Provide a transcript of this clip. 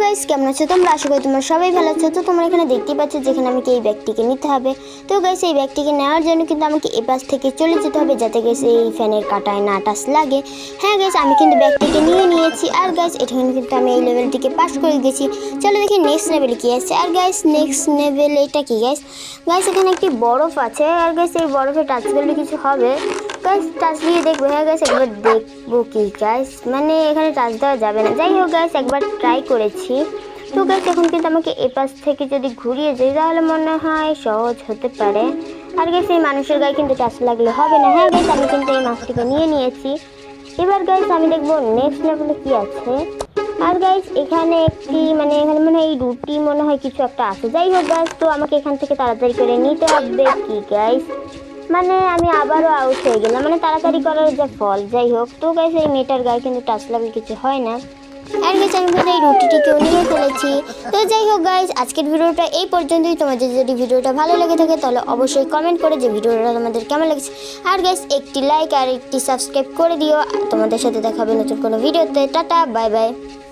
Guys, কেমন আছো তোমরা? আশা করি তোমরা সবাই ভালো আছো। তো তোমরা এখানে দেখতেই পাচ্ছ যেখানে আমাকে এই ব্যাগটিকে নিতে হবে। তো গাইস, এই ব্যাগটিকে নেওয়ার জন্য কিন্তু আমাকে এই পাশ থেকে চলে যেতে হবে, যাতে গাইস এই ফ্যানের কাঁটায় না টাচ লাগে। হ্যাঁ গাইস, আমি কিন্তু ব্যাগটিকে নিয়ে নিয়েছি। আর গাইস, এখানে কিন্তু আমি এই লেভেলটিকে পাস করে গেছি। চলো দেখি নেক্সট লেভেলে কি আছে। আর গাইস, নেক্সট লেভেল এটা কি গাইস? গাইস, এখানে একটি বরফ আছে। আর গাইস, এই বরফে টাচ করলে কিছু হবে? গাইস, টাচ দিয়ে দেখবো। হ্যাঁ গাইস, একবার দেখবো কি গাইস, মানে এখানে টাচ দেওয়া যাবে না। যাই হোক গাইস, একবার ট্রাই করেছি। তো গাইস, এখন কিন্তু আমাকে এ পাশ থেকে যদি ঘুরিয়ে যাই তাহলে মনে হয় সহজ হতে পারে। আর গাইস, এই মানুষের গায়ে কিন্তু টাচ লাগলে হবে না। হ্যাঁ গাইস, আমি কিন্তু এই মাছটিকে নিয়ে নিয়েছি। এবার গাইস, আমি দেখবো নেক্সট লেভেলে কি আছে। আর গাইস, এখানে একটি এখানে মনে হয় এই রুটি মনে হয় কিছু একটা আছে। যাই হোক গাইস, তো আমাকে এখান থেকে তাড়াতাড়ি করে নিতে হবে কি গাইস, আমি আবারও আউট হয়ে গেলাম, তাড়াতাড়ি করার যা ফল। যাই হোক, তো গাইস, এই মেয়েটার গায়ে কিন্তু টাচ লাগলে কিছু হয় না। আর গাইস, আমি কিন্তু এই রুটিটিকেও নিয়ে ফেলেছি। তো যাই হোক গাইস, আজকের ভিডিওটা এই পর্যন্তই। তোমাদের যদি ভিডিওটা ভালো লেগে থাকে তাহলে অবশ্যই কমেন্ট করে যে ভিডিওটা তোমাদের কেমন লেগেছে। আর গাইস, একটি লাইক আর একটি সাবস্ক্রাইব করে দিও। তোমাদের সাথে দেখা হবে নতুন কোনো ভিডিওতে। Tata, bye bye.